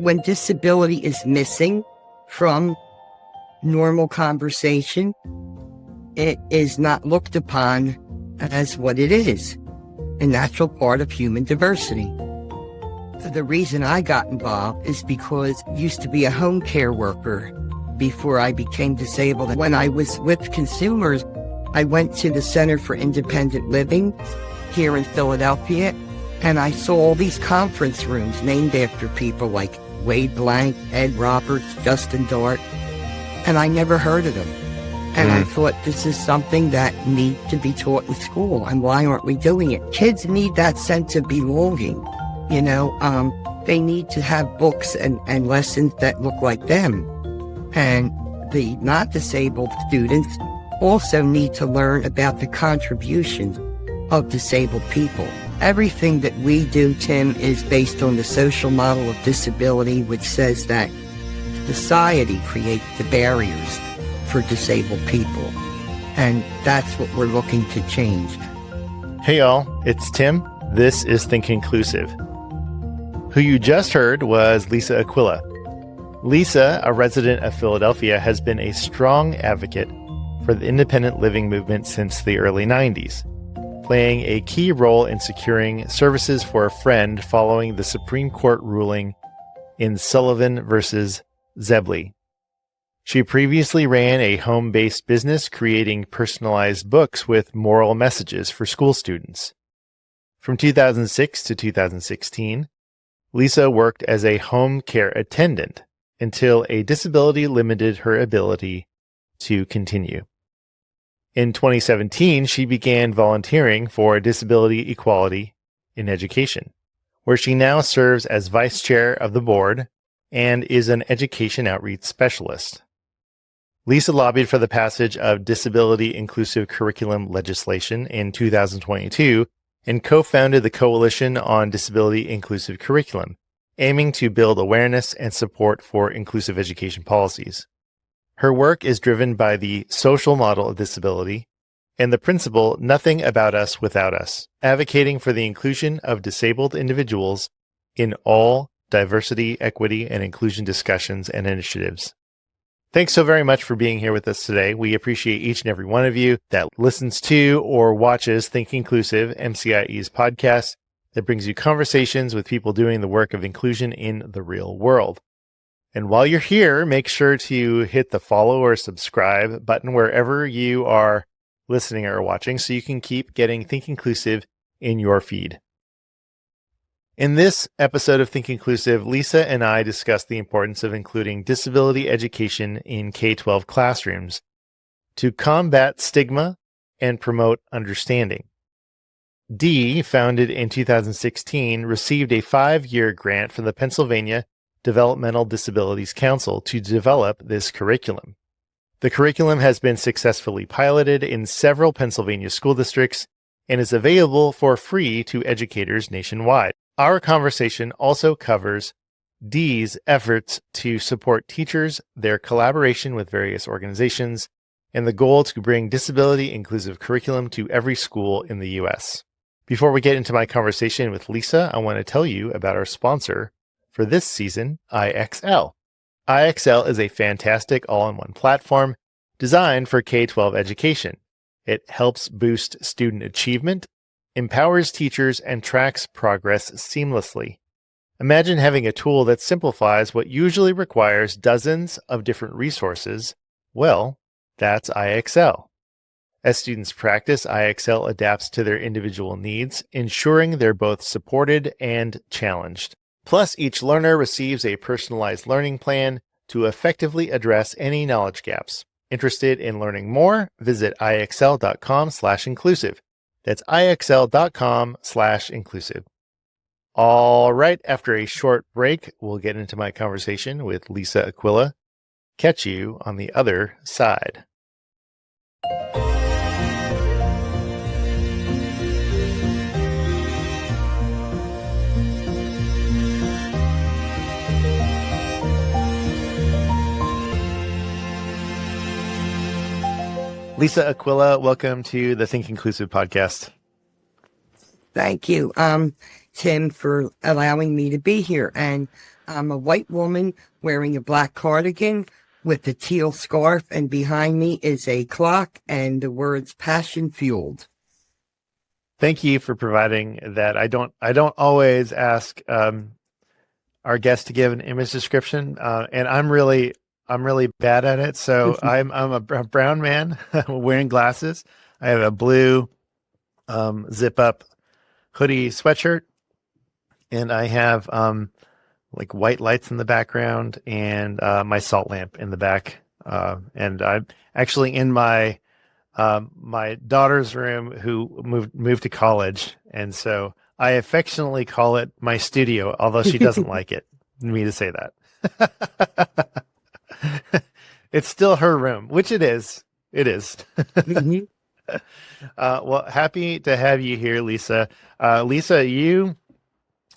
when disability is missing from normal conversation, it is not looked upon as what it is, a natural part of human diversity. The reason I got involved is because I used to be a home care worker before I became disabled. When I was with consumers, I went to the Center for Independent Living here in Philadelphia, and I saw all these conference rooms named after people like Wade Blank, Ed Roberts, Justin Dart, and I never heard of them. And I thought, this is something that needs to be taught in school, and why aren't we doing it? Kids need that sense of belonging, you know. They need to have books and lessons that look like them. And the not disabled students also need to learn about the contributions of disabled people. Everything that we do, Tim, is based on the social model of disability, which says that society creates the barriers for disabled people. And that's what we're looking to change. Hey y'all, it's Tim. This is Think Inclusive. Who you just heard was Lisa Aquila. Lisa, a resident of Philadelphia, has been a strong advocate for the independent living movement since the early 90s, playing a key role in securing services for a friend following the Supreme Court ruling in Sullivan versus Zebley. She previously ran a home-based business creating personalized books with moral messages for school students. From 2006 to 2016, Lisa worked as a home care attendant until a disability limited her ability to continue. In 2017, she began volunteering for disability equality in education, where she now serves as vice chair of the board and is an education outreach specialist. Lisa lobbied for the passage of disability-inclusive curriculum legislation in 2022 and co-founded the Coalition on Disability-Inclusive Curriculum, aiming to build awareness and support for inclusive education policies. Her work is driven by the social model of disability and the principle nothing about us without us, advocating for the inclusion of disabled individuals in all diversity, equity, and inclusion discussions and initiatives. Thanks so very much for being here with us today. We appreciate each and every one of you that listens to or watches Think Inclusive, MCIE's podcast that brings you conversations with people doing the work of inclusion in the real world. And while you're here, make sure to hit the follow or subscribe button wherever you are listening or watching so you can keep getting Think Inclusive in your feed. In this episode of Think Inclusive, Lisa and I discussed the importance of including disability education in K-12 classrooms to combat stigma and promote understanding. Dee, founded in 2016, received a 5-year grant from the Pennsylvania Developmental Disabilities Council to develop this curriculum. The curriculum has been successfully piloted in several Pennsylvania school districts and is available for free to educators nationwide. Our conversation also covers Dee's efforts to support teachers, their collaboration with various organizations, and the goal to bring disability-inclusive curriculum to every school in the U.S. Before we get into my conversation with Lisa, I want to tell you about our sponsor for this season, IXL. IXL is a fantastic all-in-one platform designed for K-12 education. It helps boost student achievement, empowers teachers, and tracks progress seamlessly. Imagine having a tool that simplifies what usually requires dozens of different resources. Well, that's IXL. As students practice, IXL adapts to their individual needs, ensuring they're both supported and challenged. Plus, each learner receives a personalized learning plan to effectively address any knowledge gaps. Interested in learning more? Visit ixl.com/inclusive. That's ixl.com/inclusive. All right, after a short break, we'll get into my conversation with Lisa Aquila. Catch you on the other side. Lisa Aquila, welcome to the Think Inclusive podcast. Thank you, Tim, for allowing me to be here. And I'm a white woman wearing a black cardigan with a teal scarf, and behind me is a clock and the words passion fueled. Thank you for providing that. I don't always ask our guests to give an image description, and I'm really bad at it. So I'm a brown man wearing glasses. I have a blue zip up hoodie sweatshirt, and I have like white lights in the background and my salt lamp in the back. And I'm actually in my daughter's room, who moved to college, and so I affectionately call it my studio, although she doesn't like me to say that. It's still her room, which it is. It is. Well, happy to have you here, Lisa. Lisa, you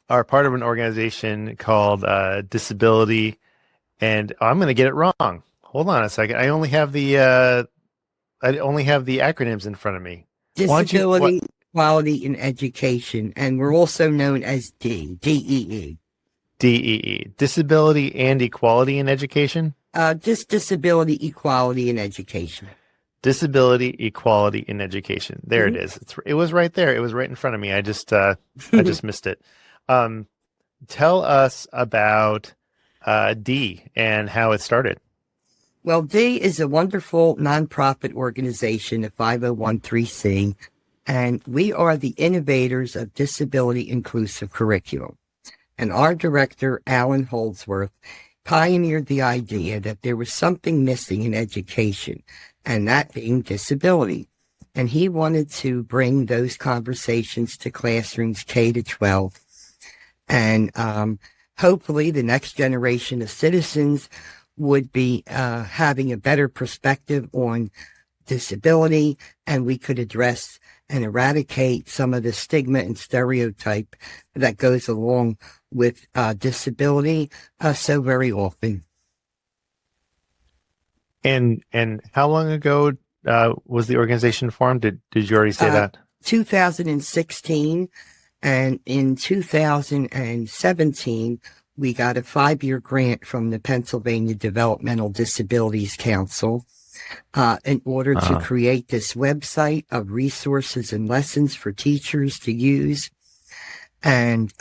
are part of an organization called Disability, and I'm going to get it wrong. Hold on a second. I only have the acronyms in front of me. Disability, Equality, and Education, and we're also known as DEE. DEE, Disability and Equality in Education? Just Disability, Equality, and Education. Disability, Equality in Education. There it is. It was right there. It was right in front of me. I just missed it. Tell us about D and how it started. Well, D is a wonderful nonprofit organization, a 501(c), and we are the innovators of disability inclusive curriculum. And our director, Alan Holdsworth, pioneered the idea that there was something missing in education, and that being disability. And he wanted to bring those conversations to classrooms K to 12. And hopefully the next generation of citizens would be having a better perspective on disability, and we could address and eradicate some of the stigma and stereotype that goes along with disability so very often. And how long ago was the organization formed? Did you already say that? 2016, and in 2017, we got a 5-year grant from the Pennsylvania Developmental Disabilities Council in order to create this website of resources and lessons for teachers to use. And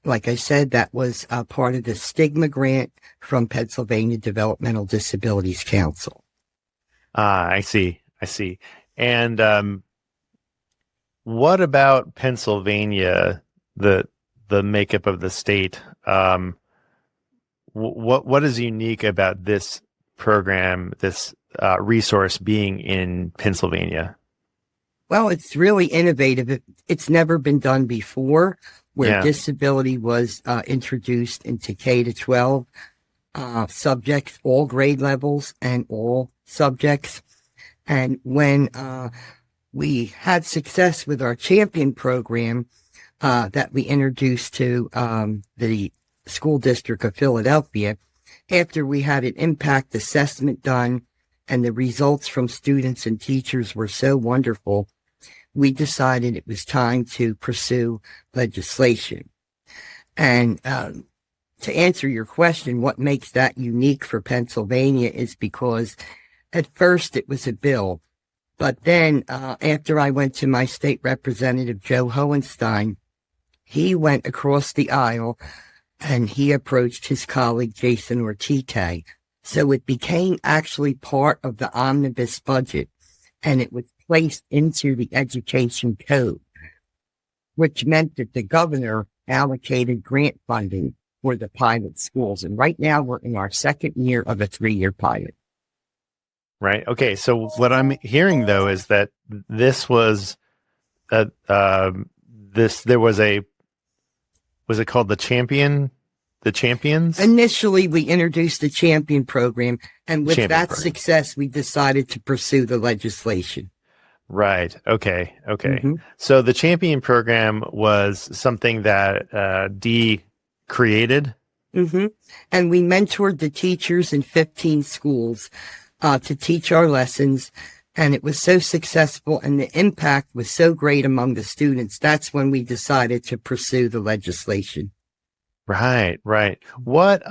like I said, that was part of the stigma grant from Pennsylvania Developmental Disabilities Council. I see. And what about Pennsylvania, the makeup of the state? What is unique about this program, this resource being in Pennsylvania? Well, it's really innovative. It's never been done before, where disability was introduced into K to 12 subjects, all grade levels and all subjects. And when we had success with our champion program that we introduced to the school district of Philadelphia, after we had an impact assessment done and the results from students and teachers were so wonderful, we decided it was time to pursue legislation. And to answer your question, what makes that unique for Pennsylvania is because at first it was a bill, but then after I went to my state representative, Joe Hohenstein, he went across the aisle and he approached his colleague, Jason Ortite. So it became actually part of the omnibus budget, and it was placed into the education code, which meant that the governor allocated grant funding for the pilot schools. And right now we're in our second year of a 3-year pilot. Right. Okay. So what I'm hearing though is that this was was it called the Champions? Initially, we introduced the Champion program, and with success, we decided to pursue the legislation. Right. Okay. Mm-hmm. So the Champion program was something that Dee created? Mm-hmm. And we mentored the teachers in 15 schools to teach our lessons. And it was so successful and the impact was so great among the students. That's when we decided to pursue the legislation. Right, right. What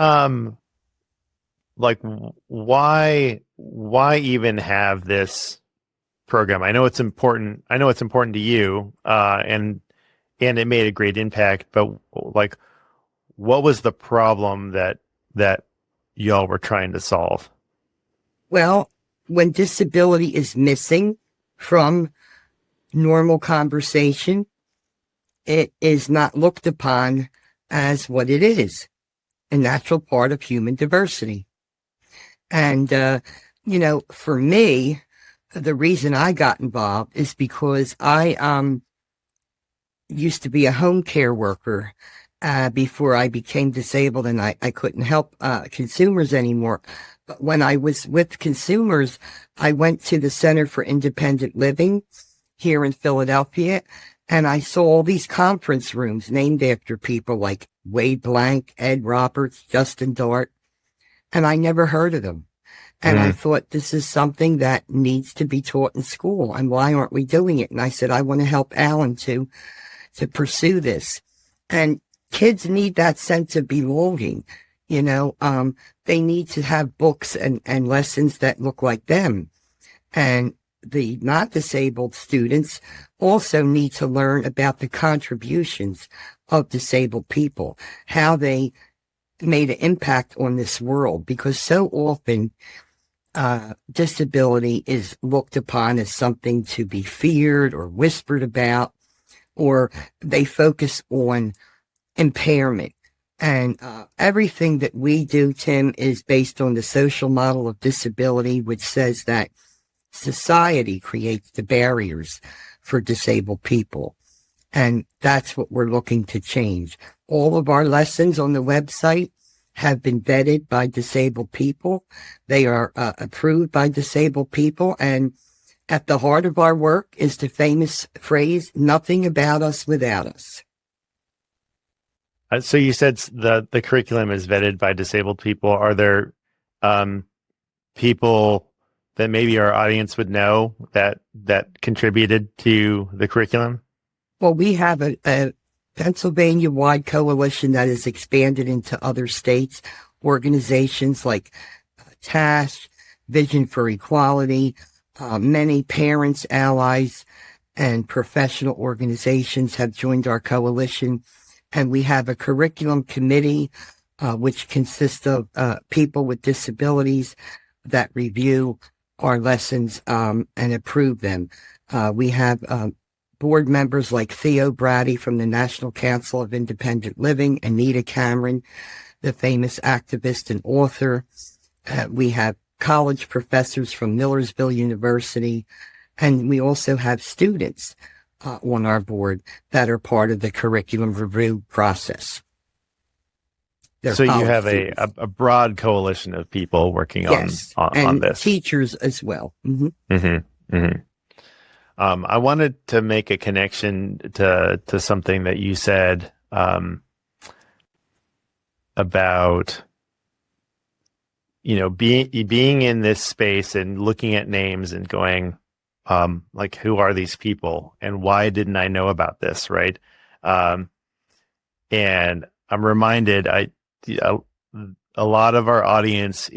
like why even have this program? I know it's important. I know it's important to you, and it made a great impact. But like, what was the problem that y'all were trying to solve? Well, when disability is missing from normal conversation, it is not looked upon as what it is, a natural part of human diversity. And, for me, the reason I got involved is because I used to be a home care worker before I became disabled, and I couldn't help consumers anymore. But when I was with consumers, I went to the Center for Independent Living here in Philadelphia, and I saw all these conference rooms named after people like Wade Blank, Ed Roberts, Justin Dart, and I never heard of them. And I thought, this is something that needs to be taught in school, and why aren't we doing it? And I said, I want to help Alan to pursue this. And kids need that sense of belonging. They need to have books and lessons that look like them. And the not disabled students also need to learn about the contributions of disabled people, how they made an impact on this world, because so often disability is looked upon as something to be feared or whispered about, or they focus on impairment. And everything that we do, Tim, is based on the social model of disability, which says that society creates the barriers for disabled people. And that's what we're looking to change. All of our lessons on the website have been vetted by disabled people. They are approved by disabled people. And at the heart of our work is the famous phrase, nothing about us without us. So you said the curriculum is vetted by disabled people. Are there people that maybe our audience would know that contributed to the curriculum? Well, we have a Pennsylvania-wide coalition that has expanded into other states, organizations like TASH, Vision for Equality, many parents, allies, and professional organizations have joined our coalition. And we have a curriculum committee, which consists of people with disabilities that review our lessons and approve them. We have board members like Theo Brady from the National Council of Independent Living, Anita Cameron, the famous activist and author. We have college professors from Millersville University, and we also have students on our board that are part of the curriculum review process. So you have a broad coalition of people working on this. Teachers as well. Mm-hmm. Mm-hmm. Mm-hmm. I wanted to make a connection to something that you said about being in this space and looking at names and going like, who are these people and why didn't I know about this, right? And I'm reminded, a lot of our audience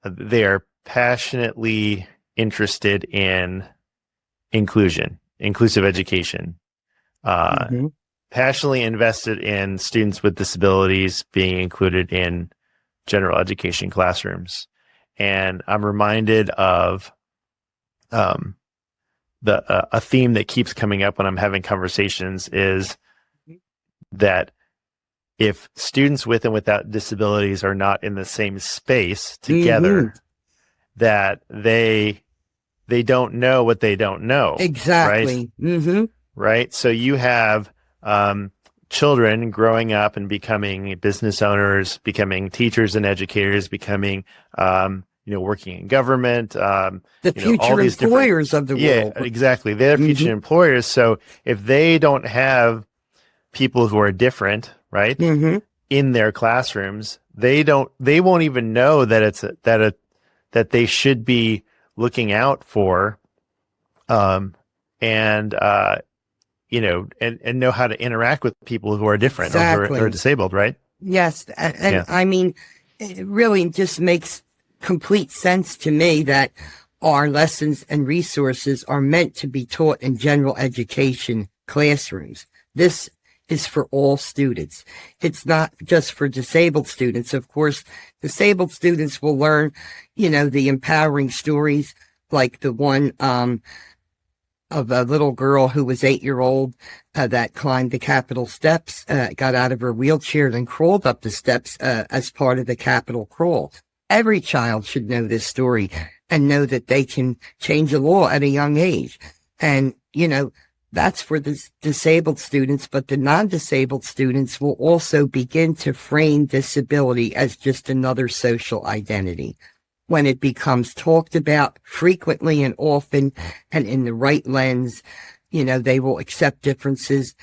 they are passionately interested in inclusive education, passionately invested in students with disabilities being included in general education classrooms. And I'm reminded of a theme that keeps coming up when I'm having conversations is that if students with and without disabilities are not in the same space together, that they don't know what they don't know. Exactly. Right? Mm-hmm. Right. So you have children growing up and becoming business owners, becoming teachers and educators, becoming working in government. The future employers of the world. Yeah, exactly. They're future employers. So if they don't have people who are different, right, in their classrooms, they won't even know that that they should be looking out for, and and know how to interact with people who are different or who are disabled, right? Yes. And I mean, it really just makes complete sense to me that our lessons and resources are meant to be taught in general education classrooms. This is for all students. It's not just for disabled students. Of course, disabled students will learn, the empowering stories like the one of a little girl who was 8-year-old that climbed the Capitol steps, got out of her wheelchair and crawled up the steps as part of the Capitol crawl. Every child should know this story and know that they can change a law at a young age. And, that's for the disabled students, but the non-disabled students will also begin to frame disability as just another social identity. When it becomes talked about frequently and often and in the right lens, they will accept differences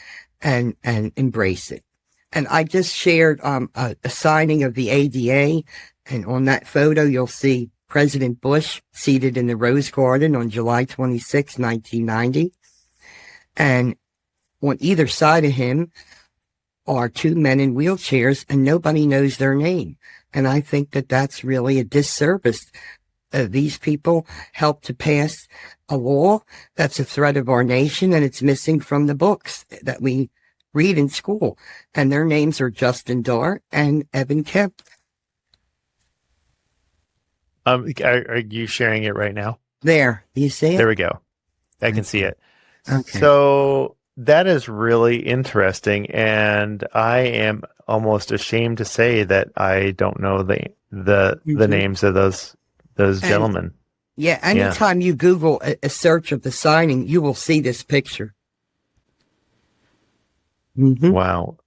and embrace it. And I just shared a signing of the ADA, and on that photo, you'll see President Bush seated in the Rose Garden on July 26, 1990. And on either side of him are two men in wheelchairs, and nobody knows their name. And I think that that's really a disservice. These people helped to pass a law that's a threat of our nation, and it's missing from the books that we read in school. And their names are Justin Dart and Evan Kemp. Are you sharing it right now? There, you see it? There we go. I can see it. Okay. So that is really interesting, and I am almost ashamed to say that I don't know the names of those gentlemen. Yeah, anytime you Google a search of the signing, you will see this picture. Mm-hmm. Wow.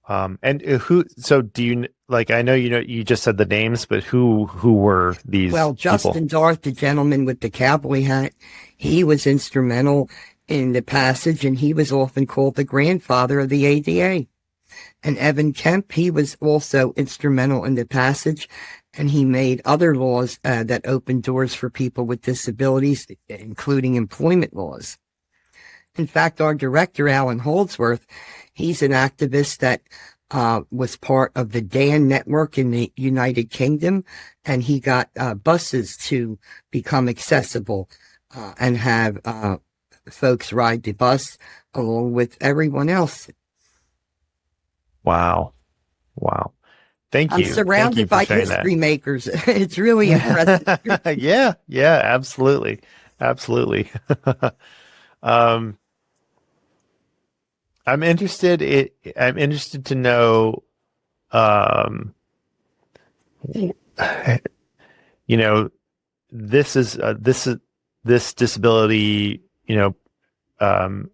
And who? So do you I know you just said the names, but who were these? Well, Justin people? Dart, the gentleman with the cowboy hat, he was instrumental in the passage, and he was often called the grandfather of the ADA. And Evan Kemp, he was also instrumental in the passage, and he made other laws that opened doors for people with disabilities, including employment laws. In fact, our director, Alan Holdsworth, he's an activist that was part of the DAN network in the United Kingdom, and he got buses to become accessible and have folks ride the bus along with everyone else. Wow. Thank you. I'm surrounded by history makers. It's really impressive. Yeah, absolutely. I'm interested to know, this disability,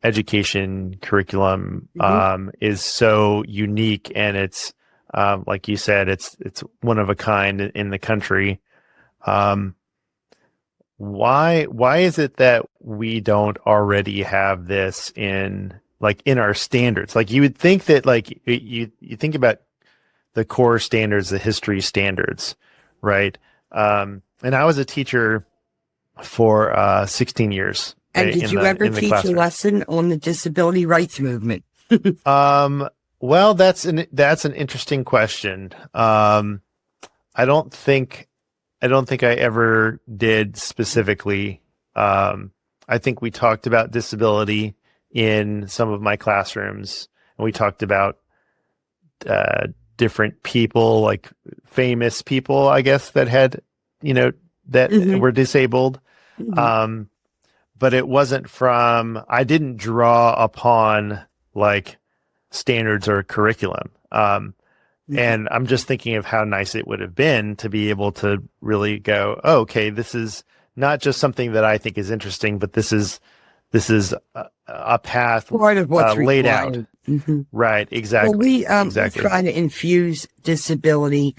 education curriculum, is so unique, and it's, like you said, it's one of a kind in the country. Why is it that we don't already have this in our standards? You would think that you think about the core standards, the history standards, right? And I was a teacher for 16 years. And did you ever teach a lesson on the disability rights movement? Well, that's an interesting question. I don't think I ever did specifically. I think we talked about disability in some of my classrooms, and we talked about different people, like famous people, I guess, that had, that were disabled. But it wasn't I didn't draw upon standards or curriculum. And I'm just thinking of how nice it would have been to be able to really go, oh, okay, this is not just something that I think is interesting, but this is a path part of what's laid required. out. Right. Exactly. Well, we try to infuse disability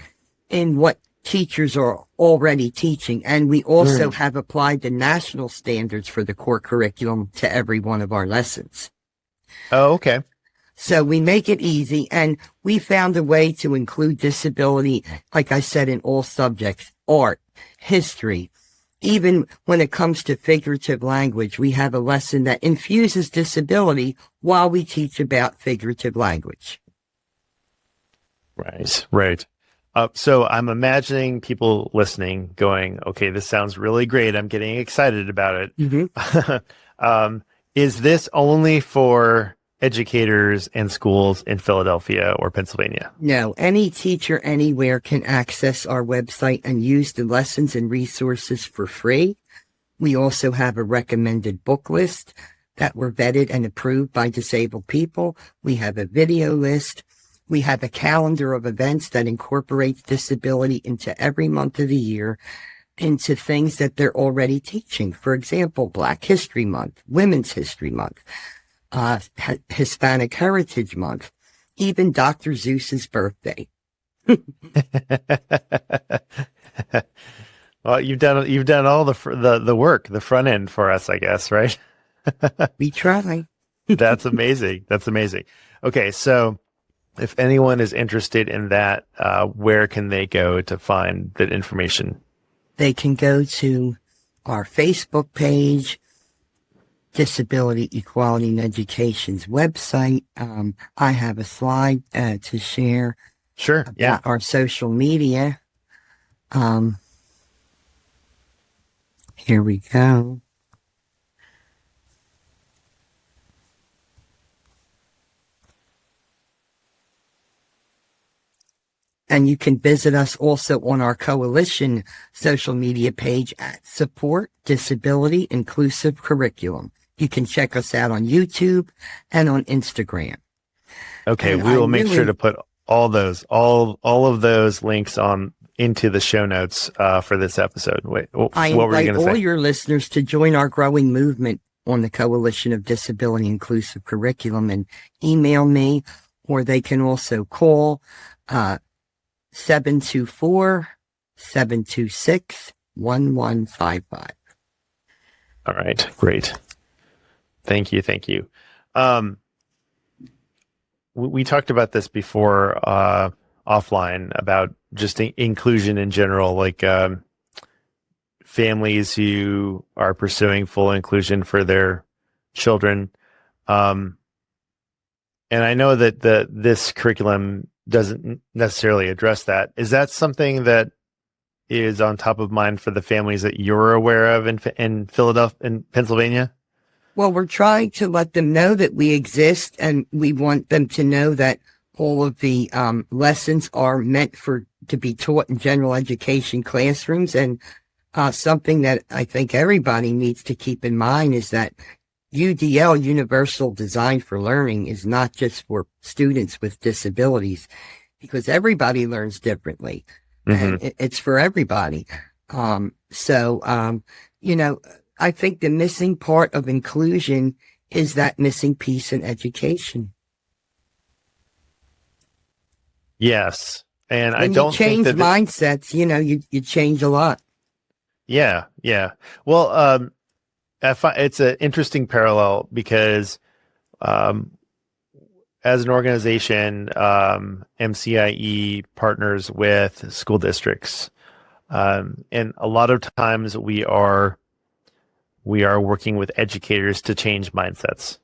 in what teachers are already teaching, and we also have applied the national standards for the core curriculum to every one of our lessons. Oh, okay. So we make it easy, and we found a way to include disability, like I said, in all subjects: art, history, Even when it comes to figurative language, we have a lesson that infuses disability while we teach about figurative language. Right, right. So I'm imagining people listening going, okay, this sounds really great. I'm getting excited about it. Mm-hmm. Is this only for educators and schools in Philadelphia or Pennsylvania? No, any teacher anywhere can access our website and use the lessons and resources for free. We also have a recommended book list that were vetted and approved by disabled people. We have a video list. We have a calendar of events that incorporates disability into every month of the year, into things that they're already teaching. For example, Black History Month, Women's History Month, Hispanic Heritage Month, even Dr. Seuss's birthday. Well, you've done all the work, the front end for us, I guess, right? We try. That's amazing. That's amazing. Okay, so if anyone is interested in that, where can they go to find that information? They can go to our Facebook page, Disability, Equality, and Education's website. I have a slide to share. Sure. About our social media. Here we go. And you can visit us also on our coalition social media page at Support Disability Inclusive Curriculum. You can check us out on YouTube and on Instagram. Okay, and we will make sure to put all of those links into the show notes for this episode. Wait, what were you going to say? I invite all your listeners to join our growing movement on the Coalition of Disability Inclusive Curriculum and email me, or they can also call 724-726-1155. All right, great. Thank you. We talked about this before offline about just inclusion in general, like families who are pursuing full inclusion for their children. And I know that this curriculum doesn't necessarily address that. Is that something that is on top of mind for the families that you're aware of in Philadelphia, in Pennsylvania? Well, we're trying to let them know that we exist, and we want them to know that all of the lessons are meant to be taught in general education classrooms. And something that I think everybody needs to keep in mind is that UDL, Universal Design for Learning, is not just for students with disabilities, because everybody learns differently. Mm-hmm. And it's for everybody. I think the missing part of inclusion is that missing piece in education. Yes. And when I don't you change think that mindsets, you change a lot. Yeah. Well, it's an interesting parallel because as an organization, MCIE partners with school districts. And a lot of times we are working with educators to change mindsets.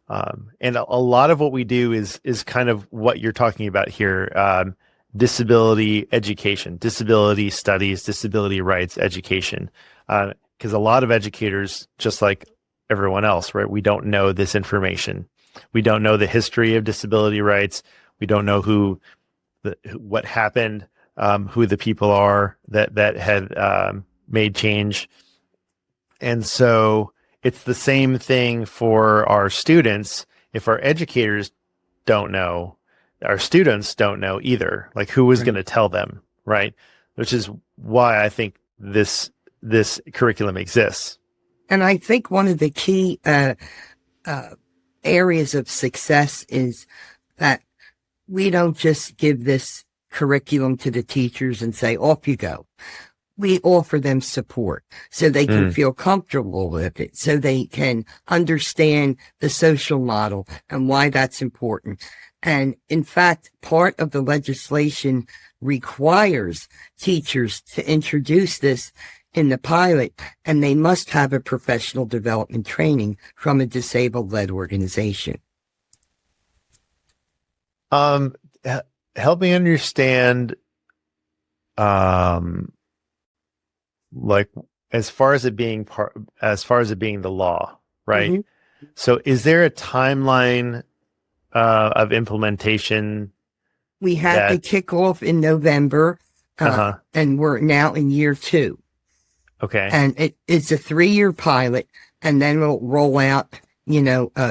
And a lot of what we do is kind of what you're talking about here. Disability education, disability studies, disability rights education. Because a lot of educators, just like everyone else, right? We don't know this information. We don't know the history of disability rights. We don't know what happened, who the people are that had made change. And so it's the same thing for our students. If our educators don't know, our students don't know either. Like, who is going to tell them, right? Which is why I think this curriculum exists. And I think one of the key areas of success is that we don't just give this curriculum to the teachers and say, off you go. We offer them support so they can feel comfortable with it, so they can understand the social model and why that's important. And in fact, part of the legislation requires teachers to introduce this in the pilot, and they must have a professional development training from a disabled-led organization. Help me understand, like as far as it being the law, right? Mm-hmm. So is there a timeline of implementation? We had a kickoff in November, and we're now in year 2. Okay. And it's a 3-year pilot, and then we'll roll out,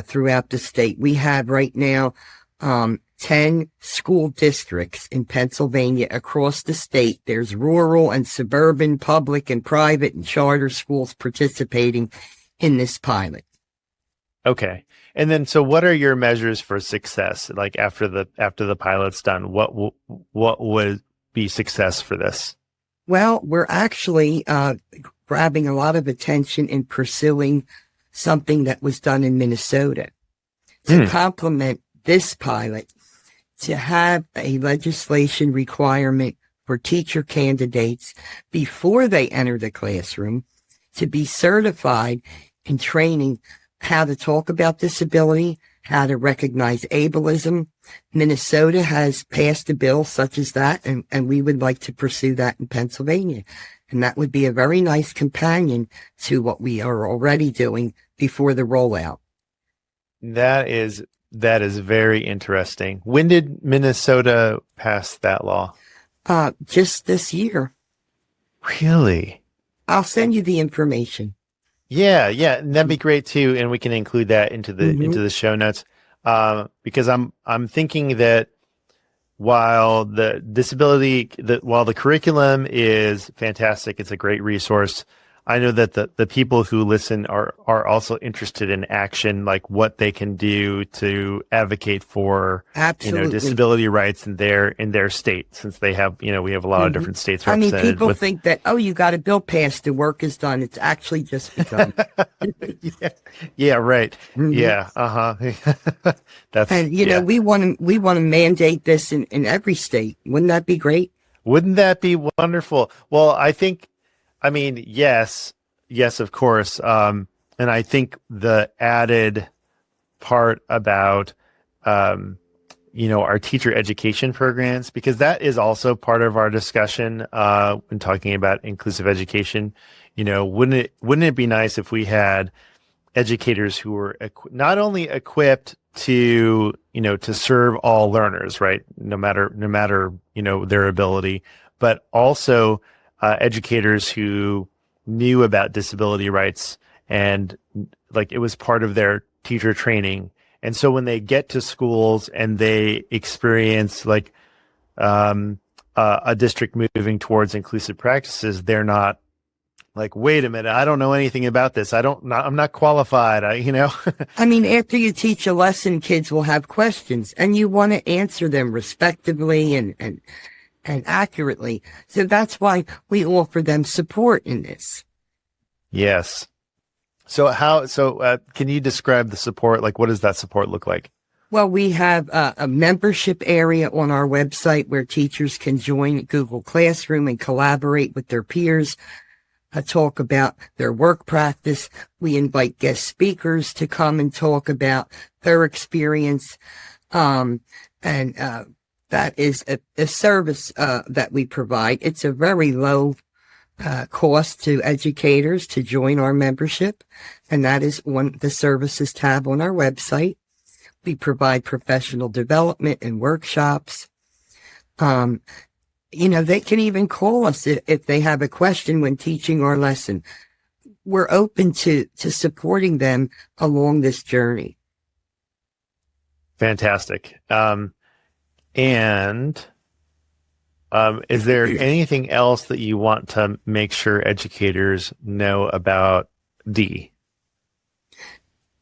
throughout the state. We have right now 10 school districts in Pennsylvania across the state. There's rural and suburban, public and private and charter schools participating in this pilot. Okay. And then, so what are your measures for success? Like after the pilot's done, what would be success for this? Well, we're actually grabbing a lot of attention in pursuing something that was done in Minnesota to complement this pilot, to have a legislation requirement for teacher candidates before they enter the classroom to be certified in training how to talk about disability, how to recognize ableism. Minnesota has passed a bill such as that, and we would like to pursue that in Pennsylvania. And that would be a very nice companion to what we are already doing before the rollout. That is very interesting. When did Minnesota pass that law? Just this year. Really? I'll send you the information. Yeah, and that'd be great too, and we can include that into the show notes. Because I'm thinking that while the curriculum is fantastic, it's a great resource. I know that the people who listen are also interested in action, like what they can do to advocate for disability rights in their state, since they have we have a lot of different states represented. People think that you got a bill passed, the work is done. It's actually just begun. Yeah, right. Mm-hmm. Yeah, That's we want to mandate this in every state. Wouldn't that be great? Wouldn't that be wonderful? Well, yes, of course. And I think the added part about, our teacher education programs, because that is also part of our discussion when talking about inclusive education. Wouldn't it be nice if we had educators who were not only equipped to serve all learners, right? No matter their ability, but also educators who knew about disability rights and like it was part of their teacher training. And so when they get to schools and they experience like a district moving towards inclusive practices, they're not like, wait a minute, I don't know anything about this. I'm not qualified. After you teach a lesson, kids will have questions and you want to answer them respectively and accurately. So that's why we offer them support in this. Yes. So can you describe the support? Like, what does that support look like? Well, we have a membership area on our website where teachers can join Google Classroom and collaborate with their peers, talk about their work practice. We invite guest speakers to come and talk about their experience. That is a service that we provide. It's a very low cost to educators to join our membership, and that is on the services tab on our website. We provide professional development and workshops. They can even call us if they have a question when teaching our lesson. We're open to supporting them along this journey. Fantastic. Is there anything else that you want to make sure educators know about D?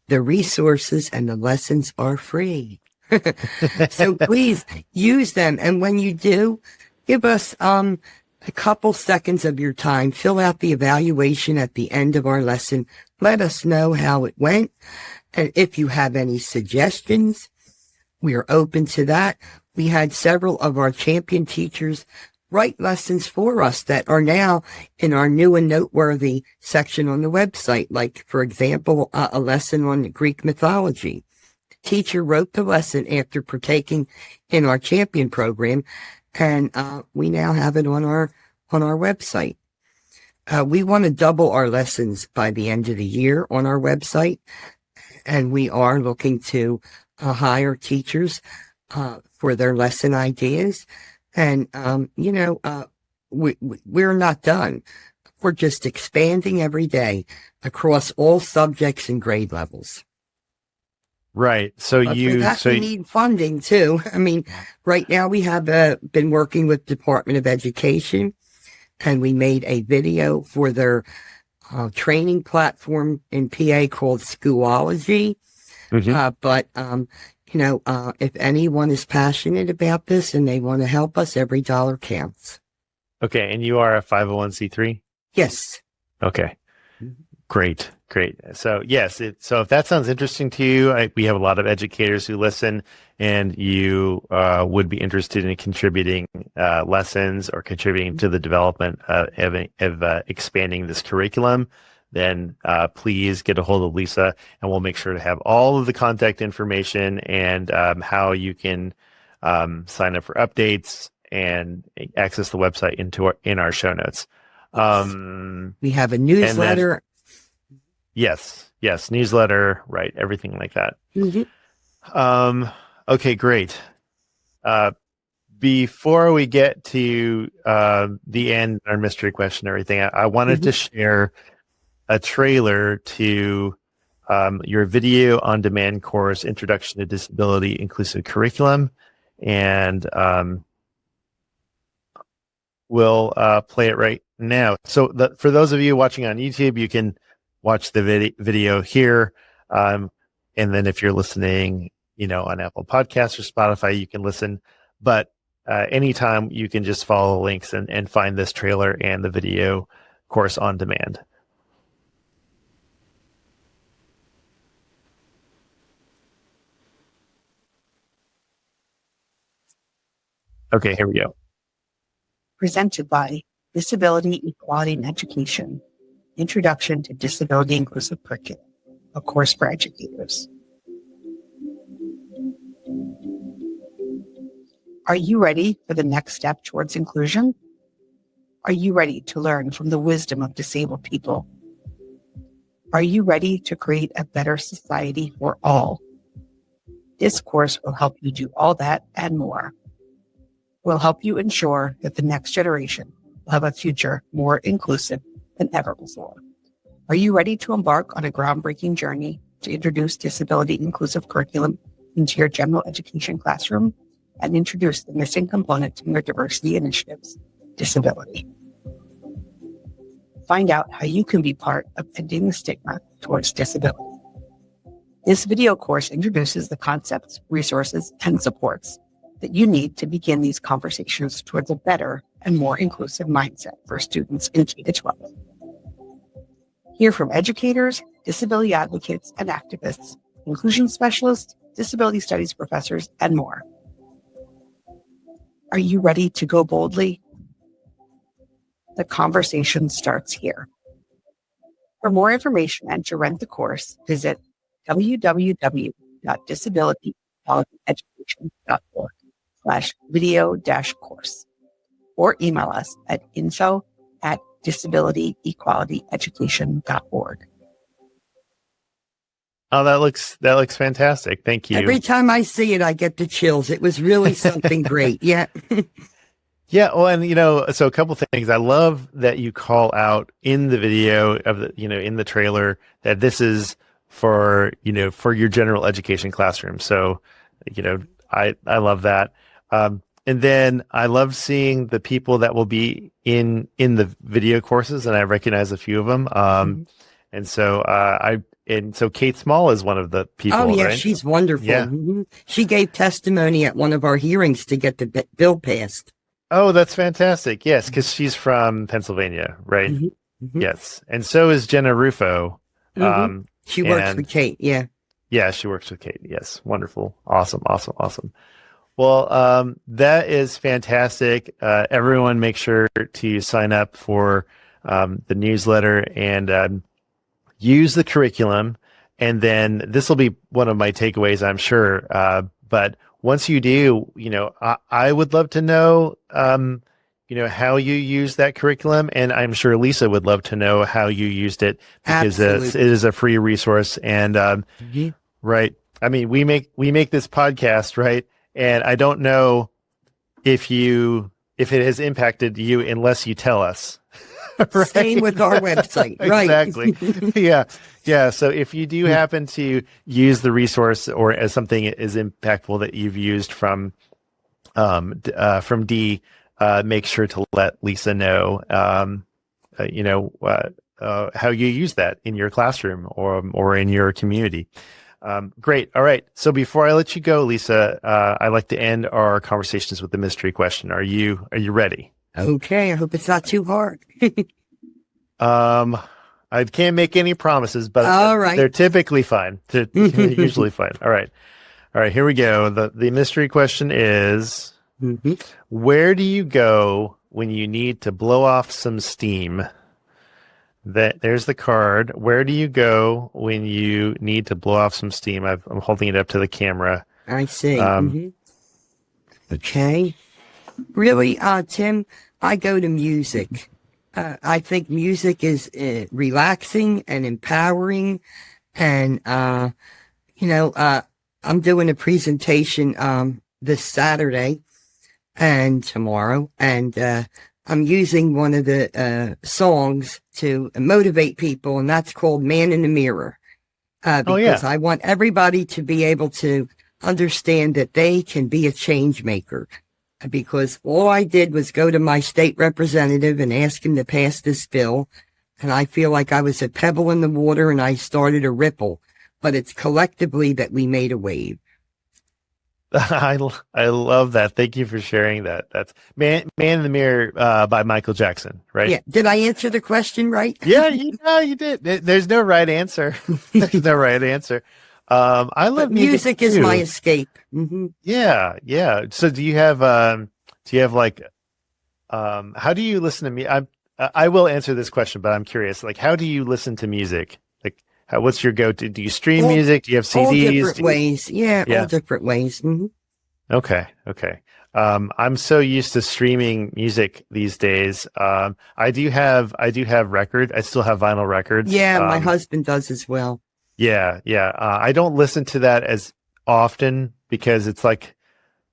The resources and the lessons are free. So please use them. And when you do, give us a couple seconds of your time. Fill out the evaluation at the end of our lesson. Let us know how it went. And if you have any suggestions, we are open to that. We had several of our champion teachers write lessons for us that are now in our new and noteworthy section on the website. Like, for example, a lesson on Greek mythology. The teacher wrote the lesson after partaking in our champion program, and we now have it on our website. We want to double our lessons by the end of the year on our website, and we are looking to hire teachers for their lesson ideas. And, we're not done. We're just expanding every day across all subjects and grade levels. Right. So But for that, we need funding too. I mean, right now we have been working with Department of Education, and we made a video for their training platform in PA called Schoology. But if anyone is passionate about this and they want to help us, every dollar counts. Okay. And you are a 501c3? Yes. Okay. Great. So yes, so if that sounds interesting to you, we have a lot of educators who listen, and you would be interested in contributing lessons or contributing to the development of expanding this curriculum, then please get a hold of Lisa, and we'll make sure to have all of the contact information and how you can sign up for updates and access the website in our show notes. We have a newsletter. Yes, newsletter, right, everything like that. Okay, great. Before we get to the end, our mystery question and everything, I wanted to share a trailer to your video on demand course, Introduction to Disability Inclusive Curriculum, and we'll play it right now. So for those of you watching on YouTube, you can watch the video here. And then if you're listening, on Apple Podcasts or Spotify, you can listen. But anytime you can just follow the links and find this trailer and the video course on demand. Okay, here we go. Presented by Disability, Equality, and Education, Introduction to Disability Inclusive Curriculum, a course for educators. Are you ready for the next step towards inclusion? Are you ready to learn from the wisdom of disabled people? Are you ready to create a better society for all? This course will help you do all that and more. We'll help you ensure that the next generation will have a future more inclusive than ever before. Are you ready to embark on a groundbreaking journey to introduce disability inclusive curriculum into your general education classroom and introduce the missing component in your diversity initiatives, disability? Find out how you can be part of ending the stigma towards disability. This video course introduces the concepts, resources, and supports that you need to begin these conversations towards a better and more inclusive mindset for students in K-12. Hear from educators, disability advocates and activists, inclusion specialists, disability studies professors, and more. Are you ready to go boldly? The conversation starts here. For more information and to rent the course, visit www.disabilityequalityeducation.org/video-course or email us at info@disabilityequalityeducation.org. Oh, that looks fantastic. Thank you. Every time I see it, I get the chills. It was really something great. Yeah. Yeah. Well, and so a couple things. I love that you call out in the video of the, in the trailer that this is for your general education classroom. So, I love that. And then I love seeing the people that will be in the video courses, and I recognize a few of them. And so so Kate Small is one of the people. Oh yeah, right? She's wonderful. Yeah. She gave testimony at one of our hearings to get the bill passed. Oh, that's fantastic. Yes, because she's from Pennsylvania, right? Yes. And so is Jenna Rufo. She works with Kate. Yeah. Yeah, she works with Kate. Yes. Wonderful. Awesome. Well, that is fantastic. Everyone make sure to sign up for the newsletter and use the curriculum. And then this will be one of my takeaways, I'm sure. But once you do, I would love to know, how you use that curriculum. And I'm sure Lisa would love to know how you used it, because it is a free resource. And right. I mean, we make this podcast, right? And I don't know if it has impacted you unless you tell us. Right? Same with our website, right? Exactly. Yeah. So if you do happen to use the resource or as something is impactful that you've used from D, make sure to let Lisa know, how you use that in your classroom or in your community. Great. All right. So before I let you go, Lisa, I like to end our conversations with the mystery question. Are you ready? Okay. I hope it's not too hard. I can't make any promises, but all right. They're typically fine. They're usually fine. All right. Here we go. The mystery question is, where do you go when you need to blow off some steam? There's the card. Where do you go when you need to blow off some steam? I'm holding it up to the camera. I see. Okay. Really, Tim, I go to music. I think music is relaxing and empowering. And, I'm doing a presentation this Saturday and tomorrow. And I'm using one of the songs to motivate people, and that's called Man in the Mirror. Because I want everybody to be able to understand that they can be a change maker. Because all I did was go to my state representative and ask him to pass this bill. And I feel like I was a pebble in the water and I started a ripple. But it's collectively that we made a wave. I love that. Thank you for sharing that. That's Man in the Mirror by Michael Jackson, right? Yeah. Did I answer the question right? Yeah, you did. There's no right answer. There's no right answer. I love music is my escape. Yeah. So do you have like, how do you listen to me? I will answer this question, but I'm curious, like, how do you listen to music? Like, what's your go-to? Do you stream music? Do you have CDs? All different ways. Yeah, all different ways. Okay. I'm so used to streaming music these days. I do have record. I still have vinyl records. Yeah, my husband does as well. Yeah. I don't listen to that as often because it's like,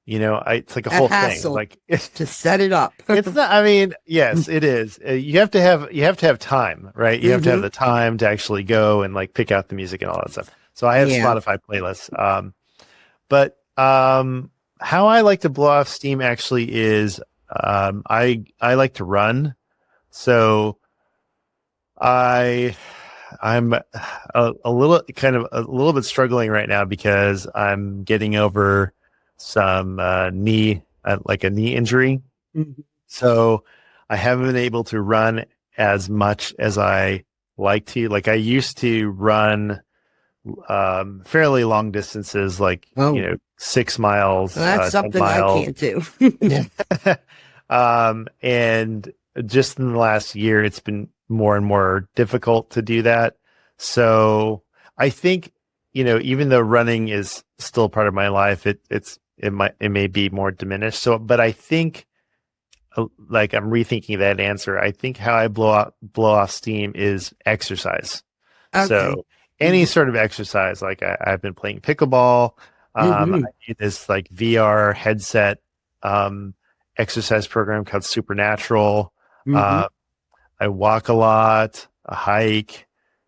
it's like a whole thing. Like to set it up. It's not. I mean, yes, it is. You have to have time, right? You have to have the time to actually go and like pick out the music and all that stuff. So I have Spotify playlists. But how I like to blow off steam actually is I like to run. So I'm a little bit struggling right now because I'm getting over some knee injury. So I haven't been able to run as much as I like to. Like I used to run fairly long distances, like 6 miles. Well, that's something I can't do. And just in the last year, it's been more and more difficult to do that. So I think, even though running is still part of my life, it may be more diminished. So, but I think, like I'm rethinking that answer. I think how I blow off steam is exercise. Okay. So any sort of exercise, like I've been playing pickleball. I do this like VR headset exercise program called Supernatural. I walk a lot, I hike,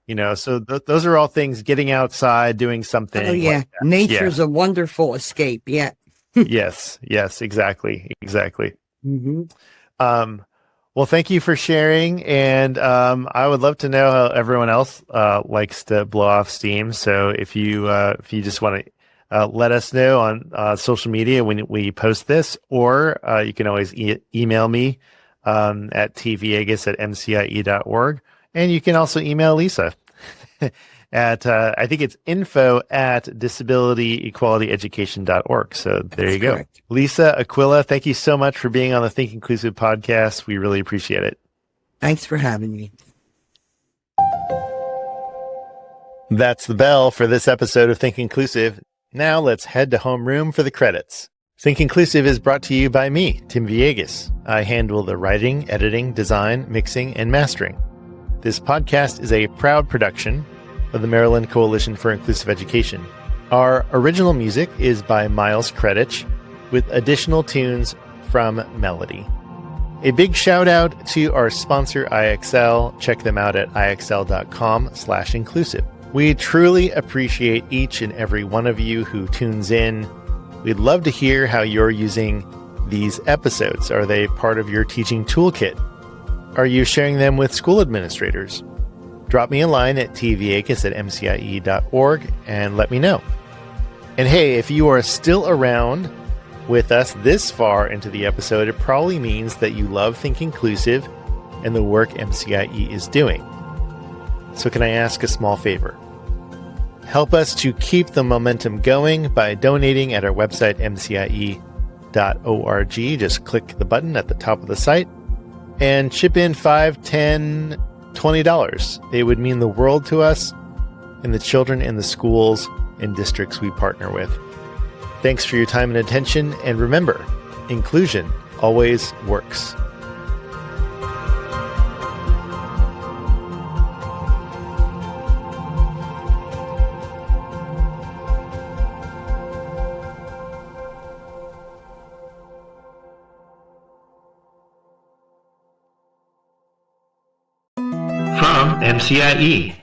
so those are all things, getting outside, doing something. Oh, yeah. Like nature's a wonderful escape. Yeah. Yes, exactly. Well, thank you for sharing. And I would love to know how everyone else likes to blow off steam. So if you just want to let us know on social media when we post this, or you can always email me at tvillegas@mcie.org. And you can also email Lisa. at, I think it's info@disabilityequalityeducation.org. So there you go. Correct. Lisa Aquila, thank you so much for being on the Think Inclusive podcast. We really appreciate it. Thanks for having me. That's the bell for this episode of Think Inclusive. Now let's head to homeroom for the credits. Think Inclusive is brought to you by me, Tim Villegas. I handle the writing, editing, design, mixing, and mastering. This podcast is a proud production of the Maryland Coalition for Inclusive Education. Our original music is by Miles Kredich, with additional tunes from Melody. A big shout out to our sponsor, IXL. Check them out at ixl.com/inclusive. We truly appreciate each and every one of you who tunes in. We'd love to hear how you're using these episodes. Are they part of your teaching toolkit? Are you sharing them with school administrators? Drop me a line at tvacus@mcie.org and let me know. And hey, if you are still around with us this far into the episode, it probably means that you love Think Inclusive and the work MCIE is doing. So can I ask a small favor? Help us to keep the momentum going by donating at our website, mcie.org. Just click the button at the top of the site and chip in $5, $10, $20. It would mean the world to us and the children in the schools and districts we partner with. Thanks for your time and attention. And remember, inclusion always works. From MCIE,